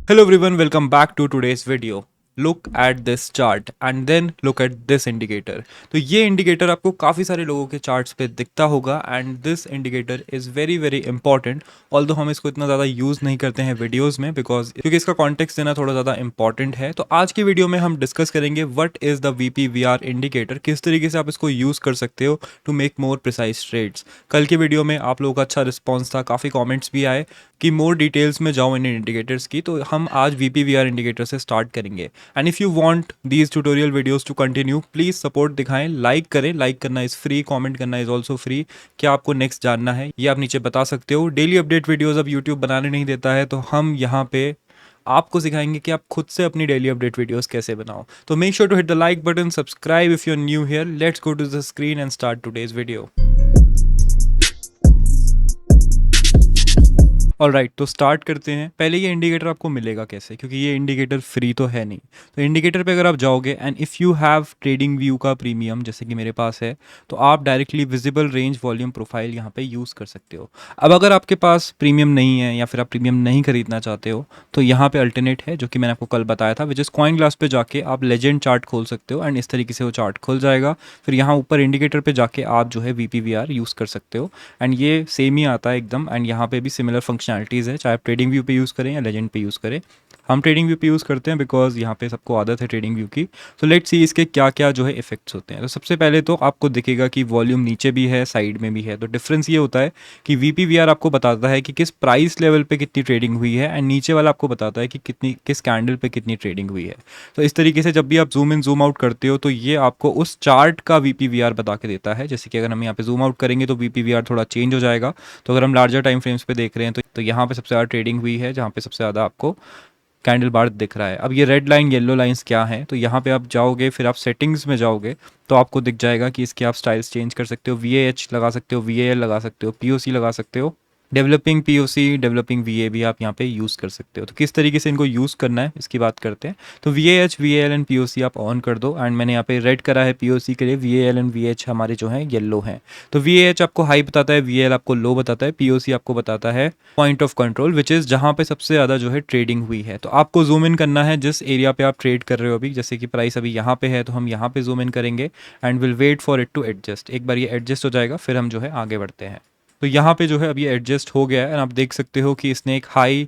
Hello everyone, welcome back to today's video. Look at this chart and then look at this indicator. तो ये indicator आपको काफ़ी सारे लोगों के चार्ट्स पे दिखता होगा and this indicator is very very important. Although हम इसको इतना ज़्यादा यूज़ नहीं करते हैं वीडियोस में बिकॉज क्योंकि इसका कॉन्टेक्स्ट देना थोड़ा ज़्यादा इंपॉर्टेंट है. तो आज की वीडियो में हम डिस्कस करेंगे what is the VPVR indicator, किस तरीके से आप इसको यूज़ कर सकते हो to make more precise trades. कल की वीडियो में आप लोगों का अच्छा रिस्पॉन्स था, काफ़ी कॉमेंट्स भी आए कि मोर डिटेल्स में जाओ इन इंडिकेटर्स की. तो हम आज VPVR इंडिकेटर से स्टार्ट करेंगे. And if you want these tutorial videos to continue, please support दिखाएं, लाइक करें. लाइक करना इज़ फ्री, कमेंट करना इज़ ऑल्सो फ्री. क्या आपको नेक्स्ट जानना है ये आप नीचे बता सकते हो. डेली अपडेट वीडियोस अब यूट्यूब बनाने नहीं देता है, तो हम यहाँ पे आपको सिखाएंगे कि आप खुद से अपनी डेली अपडेट वीडियोस कैसे बनाओ. तो make sure to hit the like button, subscribe if you are new here. Let's go to the screen and start today's video. Alright, तो स्टार्ट करते हैं. पहले ये इंडिकेटर आपको मिलेगा कैसे, क्योंकि ये इंडिकेटर फ्री तो है नहीं. तो इंडिकेटर पे अगर आप जाओगे and if you have trading view का प्रीमियम जैसे कि मेरे पास है, तो आप directly visible range volume profile यहाँ पे यूज़ कर सकते हो. अब अगर आपके पास प्रीमियम नहीं है या फिर आप प्रीमियम नहीं खरीदना चाहते हो, तो यहाँ पे अल्टरनेट है जो कि मैंने आपको कल बताया था, विच इज़ कॉइन ग्लास पे जाके आप लेजेंड चार्ट खोल सकते हो एंड इस तरीके से वो चार्ट खुल जाएगा. फिर यहाँ ऊपर इंडिकेटर पे जाके आप जो है VPVR यूज़ कर सकते हो एंड ये सेम ही आता है एकदम. एंड यहाँ पे भी सिमिलर फंक्शनैलिटीज़ है, चाहे आप ट्रेडिंग व्यू पे यूज़ करें या लेजेंड पे यूज़ करें. हम ट्रेडिंग व्यू पे यूज़ करते हैं बिकॉज यहाँ पे सबको आदत है ट्रेडिंग व्यू की. तो लेट्स सी इसके क्या क्या जो है इफेक्ट्स होते हैं. तो सबसे पहले तो आपको दिखेगा कि वॉल्यूम नीचे भी है, साइड में भी है. तो डिफरेंस ये होता है कि VPVR आपको बताता है कि किस प्राइस लेवल पे कितनी ट्रेडिंग हुई है एंड नीचे वाला आपको बताता है कि कितनी किस कैंडल पे कितनी ट्रेडिंग हुई है. तो इस तरीके से जब भी आप जूम इन जूम आउट करते हो तो ये आपको उस चार्ट का VPVR बता के देता है. जैसे कि अगर हम यहाँ पे जूम आउट करेंगे तो VPVR थोड़ा चेंज हो जाएगा. तो अगर हम लार्जर टाइम फ्रेम्स पे देख रहे हैं तो यहाँ पे सबसे ज़्यादा ट्रेडिंग हुई है, जहाँ पे सबसे ज़्यादा आपको कैंडल बार दिख रहा है. अब ये रेड लाइन येलो लाइंस क्या हैं, तो यहाँ पे आप जाओगे, फिर आप सेटिंग्स में जाओगे तो आपको दिख जाएगा कि इसके आप स्टाइल्स चेंज कर सकते हो. VAH लगा सकते हो, VAL लगा सकते हो, POC लगा सकते हो, डेवलपिंग POC, डेवलपिंग VA भी आप यहाँ पे यूज़ कर सकते हो. तो किस तरीके से इनको यूज़ करना है इसकी बात करते हैं. तो VAH, VAL एंड POC आप ऑन कर दो एंड मैंने यहाँ पे रेड करा है POC के लिए. VAL एंड VH हमारे जो हैं येलो हैं. तो VAH आपको हाई बताता है, VAL आपको लो बताता है, POC आपको बताता है point of control, which is जहाँ पे सबसे ज़्यादा जो है ट्रेडिंग हुई है. तो आपको जूम इन करना है जिस एरिया पे आप ट्रेड कर रहे हो अभी. जैसे कि प्राइस अभी यहाँ पे है तो हम यहाँ पे जूम इन करेंगे and will wait for it to adjust. एक बार ये एडजस्ट हो जाएगा फिर हम जो है आगे बढ़ते हैं. तो यहाँ पे जो है अब ये एडजस्ट हो गया है एंड आप देख सकते हो कि इसने एक हाई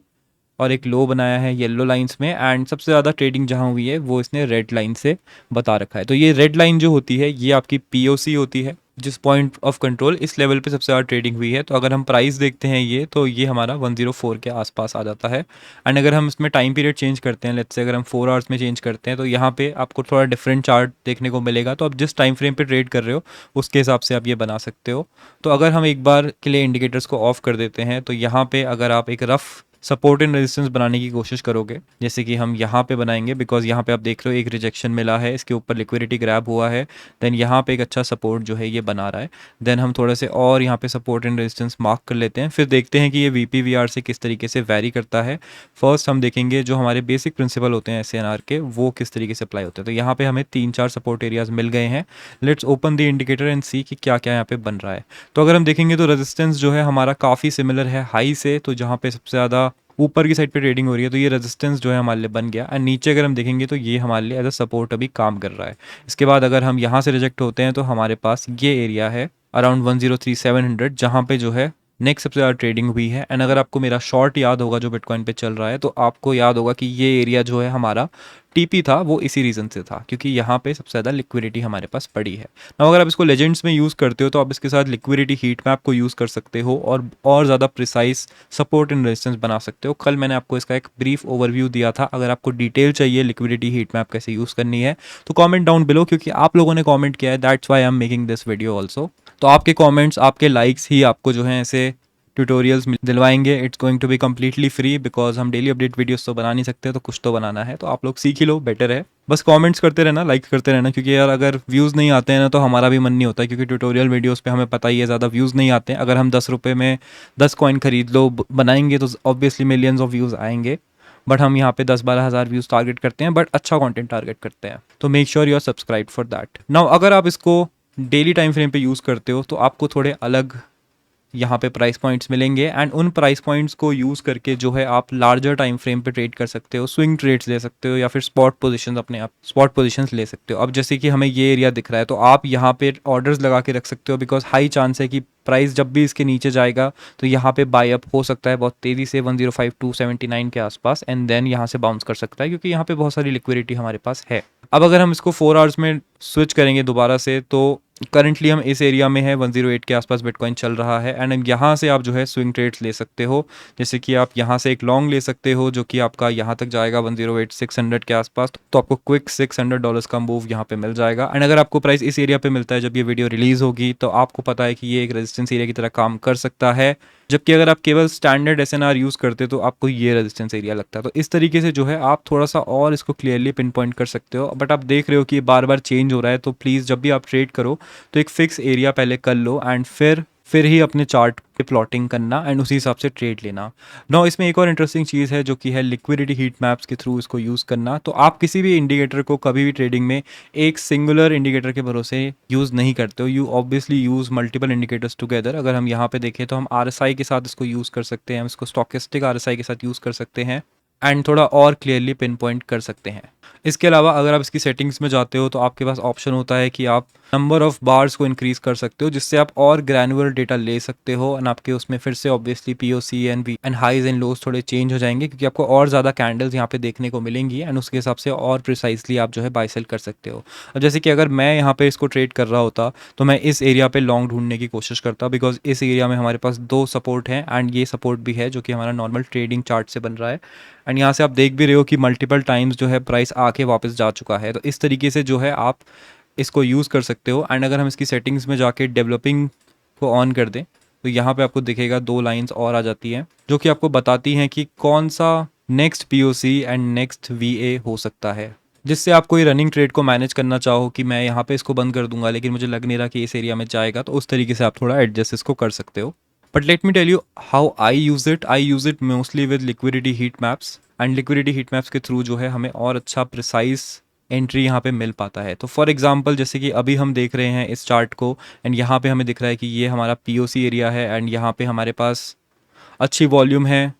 और एक लो बनाया है येलो लाइंस में एंड सबसे ज़्यादा ट्रेडिंग जहाँ हुई है वो इसने रेड लाइन से बता रखा है. तो ये रेड लाइन जो होती है ये आपकी POC होती है, जिस पॉइंट ऑफ कंट्रोल इस लेवल पे सबसे ज़्यादा ट्रेडिंग हुई है. तो अगर हम प्राइस देखते हैं ये, तो ये हमारा 104 के आसपास आ जाता है. एंड अगर हम इसमें टाइम पीरियड चेंज करते हैं, लेट्स से अगर हम 4 आवर्स में चेंज करते हैं, तो यहाँ पे आपको थोड़ा डिफरेंट चार्ट देखने को मिलेगा. तो आप जिस टाइम फ्रेम पे ट्रेड कर रहे हो उसके हिसाब से आप ये बना सकते हो. तो अगर हम एक बार के लिए इंडिकेटर्स को ऑफ कर देते हैं, तो यहाँ पे अगर आप एक रफ़ सपोर्ट एंड रेजिस्टेंस बनाने की कोशिश करोगे, जैसे कि हम यहाँ पे बनाएंगे, बिकॉज यहाँ पे आप देख रहे हो एक रिजेक्शन मिला है, इसके ऊपर लिक्विडिटी ग्रैब हुआ है, देन यहाँ पे एक अच्छा सपोर्ट जो है ये बना रहा है. देन हम थोड़ा से और यहाँ पे सपोर्ट एंड रेजिस्टेंस मार्क कर लेते हैं, फिर देखते हैं कि ये VPVR से किस तरीके से वैरी करता है. फर्स्ट हम देखेंगे जो हमारे बेसिक प्रिंसिपल होते हैं SNR के, वो किस तरीके से अप्लाई होते हैं. तो यहाँ पे हमें 3-4 सपोर्ट एरियाज मिल गए हैं. Let's open the indicator and see कि क्या क्या यहाँ पे बन रहा है. तो अगर हम देखेंगे तो रेजिस्टेंस जो है हमारा काफ़ी सिमिलर है हाई से. तो जहाँ पे सबसे ज़्यादा ऊपर की साइड पे ट्रेडिंग हो रही है, तो ये रेजिस्टेंस जो है हमारे लिए बन गया. एंड नीचे अगर हम देखेंगे तो ये हमारे लिए एज अ सपोर्ट अभी काम कर रहा है. इसके बाद अगर हम यहाँ से रिजेक्ट होते हैं तो हमारे पास ये एरिया है अराउंड 103,700, जहाँ पे जो है नेक्स्ट सबसे ज़्यादा ट्रेडिंग हुई है. एंड अगर आपको मेरा शॉर्ट याद होगा जो बिटकॉइन पे चल रहा है, तो आपको याद होगा कि ये एरिया जो है हमारा TP था, वो इसी रीज़न से था क्योंकि यहाँ पे सबसे ज़्यादा लिक्विडिटी हमारे पास पड़ी है. ना अगर आप इसको लेजेंड्स में यूज़ करते हो तो आप इसके साथ लिक्विडिटी हीट मैप को यूज़ कर सकते हो और ज़्यादा प्रिसाइज सपोर्ट एंड रेजिस्टेंस बना सकते हो. कल मैंने आपको इसका एक ब्रीफ ओवरव्यू दिया था. अगर आपको डिटेल चाहिए लिक्विडिटी हीट मैप कैसे यूज़ करनी है, तो कॉमेंट डाउन बिलो, क्योंकि आप लोगों ने कॉमेंट किया है, that's why I am making this video also. तो आपके कॉमेंट्स, आपके लाइक्स ही आपको जो है ऐसे ट्यूटोरियल्स दिलवाएंगे. It's going to be completely free because हम डेली अपडेट वीडियोस तो बना नहीं सकते, तो कुछ तो बनाना है. तो आप लोग सीख ही लो, बेटर है. बस कमेंट्स करते रहना, लाइक करते रहना, क्योंकि यार अगर व्यूज़ नहीं आते हैं ना तो हमारा भी मन नहीं होता, क्योंकि ट्यूटोरियल वीडियोस पे हमें पता ही है ज़्यादा व्यूज़ नहीं आते हैं. अगर हम 10 रुपये में 10 कॉइन खरीद लो बनाएंगे तो ऑब्वियसली मिलियंस ऑफ व्यूज़ आएंगे. बट हम यहाँ पे 10-12 हज़ार व्यूज़ टारगेट करते हैं, बट अच्छा कंटेंट टारगेट करते हैं. तो make sure you are subscribe for that. Now अगर आप इसको डेली टाइम फ्रेम पे यूज़ करते हो तो आपको थोड़े अलग यहाँ पे प्राइस पॉइंट्स मिलेंगे एंड उन प्राइस पॉइंट्स को यूज़ करके जो है आप लार्जर टाइम फ्रेम पे ट्रेड कर सकते हो, स्विंग ट्रेड्स ले सकते हो या फिर स्पॉट पोजीशंस अपने आप स्पॉट पोजीशंस ले सकते हो। अब जैसे कि हमें ये एरिया दिख रहा है तो आप यहाँ पे ऑर्डर्स लगा के रख सकते हो बिकॉज हाई चांस है कि प्राइस जब भी इसके नीचे जाएगा तो यहाँ पे बाय अप हो सकता है बहुत तेज़ी से 105 टू 79 के आसपास एंड देन यहाँ से बाउंस कर सकता है क्योंकि यहाँ पे बहुत सारी लिक्विडिटी हमारे पास है। अब अगर हम इसको 4 आवर्स में स्विच करेंगे दोबारा से तो करंटली हम इस एरिया में है 108 के आसपास बिटकॉइन चल रहा है एंड यहाँ से आप जो है स्विंग ट्रेड्स ले सकते हो। जैसे कि आप यहाँ से एक लॉन्ग ले सकते हो जो कि आपका यहाँ तक जाएगा 108 600 के आसपास, तो आपको क्विक $600 का मूव यहाँ पे मिल जाएगा। एंड अगर आपको प्राइस इस एरिया पे मिलता है जब ये वीडियो रिलीज होगी तो आपको पता है कि ये एक रेजिस्टेंस एरिया की तरह काम कर सकता है, जबकि अगर आप केवल स्टैंडर्ड एसएनआर यूज़ करते तो आपको ये रेजिस्टेंस एरिया लगता है। तो इस तरीके से जो है आप थोड़ा सा और इसको क्लियरली पिन पॉइंट कर सकते हो, बट आप देख रहे हो कि ये बार बार चेंज हो रहा है, तो प्लीज़ जब भी आप ट्रेड करो तो एक फिक्स एरिया पहले कर लो एंड फिर ही अपने चार्ट पे प्लॉटिंग करना एंड उसी हिसाब से ट्रेड लेना। नाउ इसमें एक और इंटरेस्टिंग चीज़ है जो कि है लिक्विडिटी हीट मैप्स के थ्रू इसको यूज़ करना। तो आप किसी भी इंडिकेटर को कभी भी ट्रेडिंग में एक सिंगुलर इंडिकेटर के भरोसे यूज़ नहीं करते हो, you obviously use multiple indicators together. अगर हम यहाँ पे देखें तो हम आरएसआई के साथ इसको यूज़ कर सकते हैं, हम इसको स्टॉकेस्टिक आरएसआई के साथ यूज़ कर सकते हैं एंड थोड़ा और क्लियरली पिन पॉइंट कर सकते हैं। इसके अलावा अगर आप इसकी सेटिंग्स में जाते हो तो आपके पास ऑप्शन होता है कि आप नंबर ऑफ़ बार्स को इंक्रीज़ कर सकते हो जिससे आप और ग्रैनुलर डेटा ले सकते हो एंड आपके उसमें फिर से obviously POC and highs and lows थोड़े चेंज हो जाएंगे क्योंकि आपको और ज़्यादा कैंडल्स यहाँ पे देखने को मिलेंगी एंड उसके हिसाब से और प्रिसाइसली आप जो है बाय सेल कर सकते हो। अब जैसे कि अगर मैं यहाँ पे इसको ट्रेड कर रहा होता तो मैं इस एरिया पे लॉन्ग ढूंढने की कोशिश करता बिकॉज इस एरिया में हमारे पास 2 सपोर्ट हैं एंड ये सपोर्ट भी है जो कि हमारा नॉर्मल ट्रेडिंग चार्ट से बन रहा है एंड यहाँ से आप देख भी रहे हो कि मल्टीपल टाइम्स जो है प्राइस आके वापस जा चुका है। तो इस तरीके से जो है आप इसको यूज़ कर सकते हो एंड अगर हम इसकी सेटिंग्स में जाके डेवलपिंग को ऑन कर दें तो यहाँ पे आपको दिखेगा 2 लाइंस और आ जाती हैं जो कि आपको बताती हैं कि कौन सा नेक्स्ट पीओसी एंड नेक्स्ट वीए हो सकता है, जिससे आप कोई रनिंग ट्रेड को मैनेज करना चाहो कि मैं यहाँ पे इसको बंद कर दूंगा लेकिन मुझे लग नहीं रहा कि इस एरिया में जाएगा, तो उस तरीके से आप थोड़ा एडजस्ट इसको कर सकते हो। But let me tell you how I use it mostly with liquidity heat maps and liquidity heat maps के थ्रू जो है हमें और अच्छा प्रिसाइज एंट्री यहाँ पे मिल पाता है। तो फॉर एग्जांपल जैसे कि अभी हम देख रहे हैं इस चार्ट को एंड यहाँ पे हमें दिख रहा है कि ये हमारा पीओसी एरिया है एंड यहाँ पे हमारे पास अच्छी वॉल्यूम है,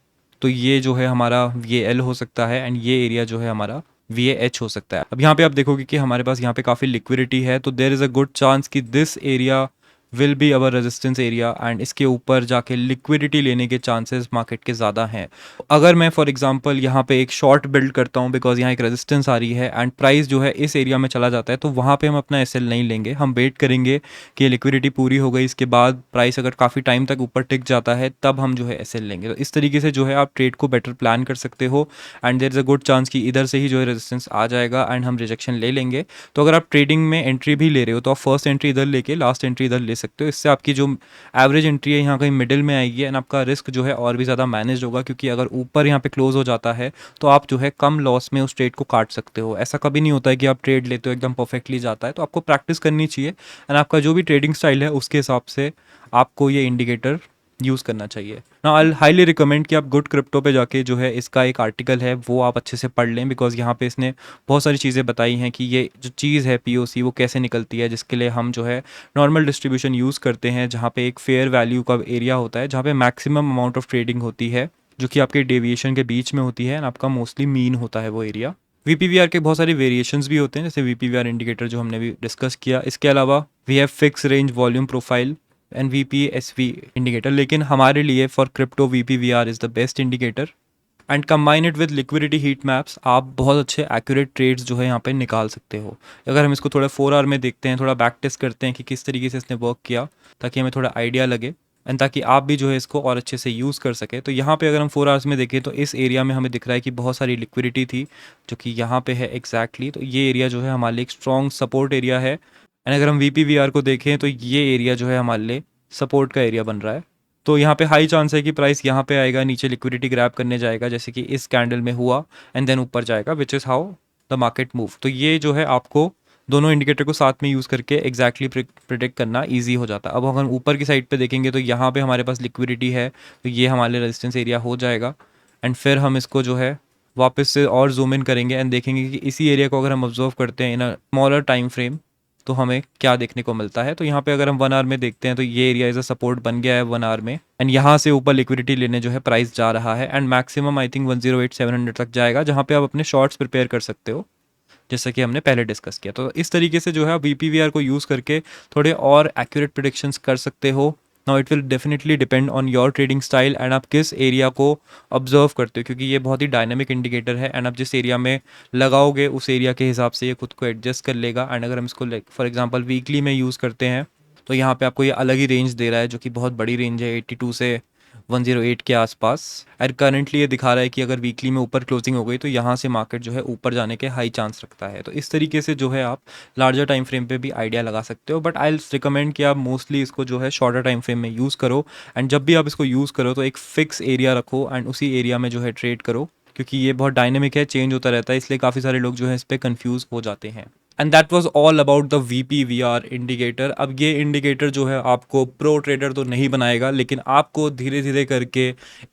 तो ये जो है हमारा VAL हो सकता है एंड ये एरिया जो है हमारा VAH हो सकता है। अब यहाँ पे आप देखोगे कि हमारे पास यहाँ पे काफ़ी लिक्विडिटी है, तो there is a good chance कि this area will be our resistance area and इसके ऊपर जाके लिक्विडिटी लेने के चांसेस मार्केट के ज़्यादा हैं। अगर मैं फॉर एग्जांपल यहाँ पे एक शॉर्ट बिल्ड करता हूँ बिकॉज यहाँ एक रेजिस्टेंस आ रही है एंड प्राइस जो है इस एरिया में चला जाता है, तो वहाँ पे हम अपना SL नहीं लेंगे, हम वेट करेंगे कि लिक्विडिटी पूरी हो गई, इसके बाद प्राइस अगर काफ़ी टाइम तक ऊपर टिक जाता है तब हम जो है SL लेंगे। तो इस तरीके से जो है आप ट्रेड को बेटर प्लान कर सकते हो and there is a good chance कि इधर से ही जो है रेजिस्टेंस आ जाएगा एंड हम रिजेक्शन ले लेंगे। तो अगर आप ट्रेडिंग में एंट्री भी ले रहे हो तो आप फर्स्ट एंट्री इधर लेके लास्ट एंट्री इधर ले सकते हो, इससे आपकी जो एवरेज एंट्री है यहाँ कहीं मिडिल में आएगी एंड आपका रिस्क जो है और भी ज़्यादा मैनेज होगा क्योंकि अगर ऊपर यहाँ पे क्लोज हो जाता है तो आप जो है कम लॉस में उस ट्रेड को काट सकते हो। ऐसा कभी नहीं होता है कि आप ट्रेड लेते हो एकदम परफेक्टली जाता है, तो आपको प्रैक्टिस करनी चाहिए एंड आपका जो भी ट्रेडिंग स्टाइल है उसके हिसाब से आपको ये इंडिकेटर यूज़ करना चाहिए ना। आई हाईली रिकमेंड कि आप गुड क्रिप्टो पे जाके जो है इसका एक आर्टिकल है वो आप अच्छे से पढ़ लें बिकॉज यहाँ पे इसने बहुत सारी चीज़ें बताई हैं कि ये जो चीज़ है पीओसी वो कैसे निकलती है, जिसके लिए हम जो है नॉर्मल डिस्ट्रीब्यूशन यूज़ करते हैं जहाँ पे एक फेयर वैल्यू का एरिया होता है जहाँ पे मैक्सिमम अमाउंट ऑफ ट्रेडिंग होती है जो कि आपके डेविएशन के बीच में होती है एंड आपका मोस्टली मीन होता है वो एरिया। VPVR के बहुत सारे वेरिएशंस भी होते हैं जैसे VPVR इंडिकेटर जो हमने भी डिस्कस किया। इसके अलावा we have fix range volume profile and VPSV indicator, लेकिन हमारे लिए for crypto VPVR is the best indicator and combine it with liquidity heat maps आप बहुत अच्छे एक्यूरेट ट्रेड्स जो है यहाँ पे निकाल सकते हो। अगर हम इसको थोड़ा 4 आवर में देखते हैं, थोड़ा बैक टेस्ट करते हैं कि किस तरीके से इसने वर्क किया ताकि हमें थोड़ा आइडिया लगे एंड ताकि आप भी जो है इसको और अच्छे से यूज़ कर सके। तो यहाँ पे अगर हम 4 आवर्स में देखें तो इस एरिया में हमें दिख रहा है कि बहुत सारी लिक्विडिटी थी जो कि यहाँ पे है एग्जैक्टली। तो ये एरिया जो है हमारे लिए एक स्ट्रॉन्ग सपोर्ट एरिया है एंड अगर हम VPVR को देखें तो ये एरिया जो है हमारे लिए सपोर्ट का एरिया बन रहा है। तो यहाँ पे हाई चांस है कि प्राइस यहाँ पे आएगा, नीचे लिक्विडिटी ग्रैब करने जाएगा जैसे कि इस कैंडल में हुआ एंड देन ऊपर जाएगा, which is how the market move. तो ये जो है आपको दोनों इंडिकेटर को साथ में यूज़ करके एग्जैक्टली प्रिडिक्ट करना ईजी हो जाता है। अब अगर ऊपर की साइड पे देखेंगे तो यहाँ पे हमारे पास लिक्विडिटी है, तो ये हमारे लिए रेजिस्टेंस एरिया हो जाएगा एंड फिर हम इसको जो है वापस से और जूम इन करेंगे एंड देखेंगे कि इसी एरिया को अगर हम ऑब्जर्व करते हैं इन अ स्मॉलर टाइम फ्रेम तो हमें क्या देखने को मिलता है। तो यहाँ पे अगर हम 1 आवर में देखते हैं तो ये एरिया एज अ सपोर्ट बन गया है 1 आवर में, एंड यहाँ से ऊपर लिक्विडिटी लेने जो है प्राइस जा रहा है, एंड मैक्सिमम आई थिंक 108,700 तक जाएगा, जहाँ पे आप अपने शॉर्ट्स प्रिपेयर कर सकते हो, जैसा कि हमने पहले डिस्कस किया। तो इस तरीके से जो है आप VPVR को यूज़ करके थोड़े और एक्यूरेट प्रिडिक्शंस कर सकते हो। Now it will definitely depend on your trading style and आप किस एरिया को ऑब्जर्व करते हो, क्योंकि ये बहुत ही डायनेमिक इंडिकेटर है, एंड आप जिस एरिया में लगाओगे उस एरिया के हिसाब से ये खुद को एडजस्ट कर लेगा। एंड अगर हम इसको फॉर एग्जांपल वीकली में यूज़ करते हैं तो यहाँ पे आपको ये अलग ही रेंज दे रहा है, जो कि बहुत बड़ी रेंज है, 82 से 108 के आसपास। एंड करंटली ये दिखा रहा है कि अगर वीकली में ऊपर क्लोजिंग हो गई तो यहाँ से मार्केट जो है ऊपर जाने के हाई चांस रखता है। तो इस तरीके से जो है आप लार्जर टाइम फ्रेम पे भी आइडिया लगा सकते हो, बट आई रिकमेंड कि आप मोस्टली इसको जो है शॉर्टर टाइम फ्रेम में यूज़ करो, एंड जब भी आप इसको यूज़ करो तो एक फिक्स एरिया रखो एंड उसी एरिया में जो है ट्रेड करो, क्योंकि ये बहुत डायनेमिक है, चेंज होता रहता है, इसलिए काफ़ी सारे लोग जो है इस पर कन्फ्यूज़ हो जाते हैं। And that was all about the VPVR indicator. अब ये इंडिकेटर जो है आपको प्रो ट्रेडर तो नहीं बनाएगा, लेकिन आपको धीरे धीरे करके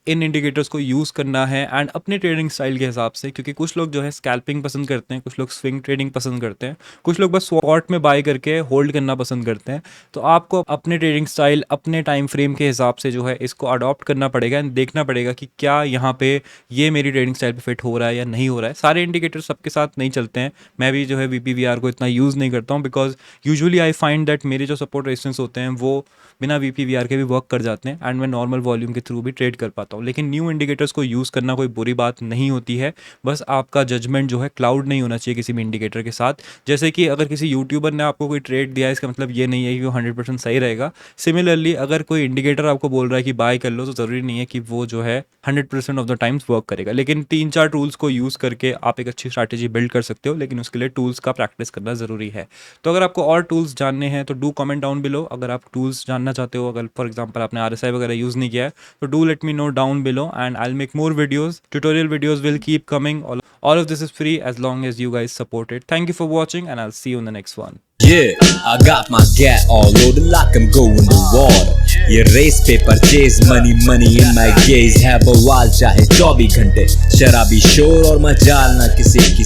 इन इंडिकेटर्स को यूज़ करना है एंड अपने ट्रेडिंग स्टाइल के हिसाब से, क्योंकि कुछ लोग जो है स्कैल्पिंग पसंद करते हैं, कुछ लोग स्विंग ट्रेडिंग पसंद करते हैं, कुछ लोग बस स्पॉट में बाय करके होल्ड करना पसंद करते हैं। तो आपको अपने ट्रेडिंग स्टाइल अपने टाइम फ्रेम के हिसाब से जो है इसको अडॉप्ट करना पड़ेगा एंड देखना पड़ेगा कि क्या यहाँ पे ये मेरी ट्रेडिंग स्टाइल पे फिट हो रहा है या नहीं हो रहा है। सारे इंडिकेटर सबके साथ नहीं चलते हैं, मैं भी जो है VPVR को इतना यूज़ नहीं करता हूँ, because usually I find that मेरे जो सपोर्ट रेजिस्टेंस होते हैं वो बिना VPVR के भी वर्क कर जाते हैं, एंड मैं नॉर्मल वॉल्यूम के थ्रू भी ट्रेड कर पाता हूँ। लेकिन न्यू इंडिकेटर्स को यूज़ करना कोई बुरी बात नहीं होती है, बस आपका जजमेंट जो है क्लाउड नहीं होना चाहिए किसी भी इंडिकेटर के साथ। जैसे कि अगर किसी यूट्यूबर ने आपको कोई ट्रेड दिया है, इसका मतलब ये नहीं है कि वो 100% सही रहेगा। सिमिलरली अगर कोई इंडिकेटर आपको बोल रहा है कि बाय कर लो, तो ज़रूरी नहीं है कि वो जो है 100% ऑफ द टाइम्स वर्क करेगा। लेकिन 3-4 टूल्स को यूज़ करके आप एक अच्छी स्ट्रैटेजी बिल्ड कर सकते हो, लेकिन उसके लिए टूल्स का प्रैक्टिस करना ज़रूरी है। तो अगर आपको और टूल्स जानने हैं तो डू कमेंट डाउन बिलो। अगर आप टूल्स जानना चाहते हो, अगर फॉर एग्जांपल आपने RSI वगैरह यूज़ नहीं किया है, तो do let me know down below and I will make more videos. Tutorial videos will keep coming. All of this is free as long as you guys support it. Thank you for watching and I'll see you in the next one. Yeah, I got my gat all loaded like I'm going to war. ये race paper chase money in my gaze है बवाल चाहे 24 घंटे शराबी शोर और मजाल ना किसी की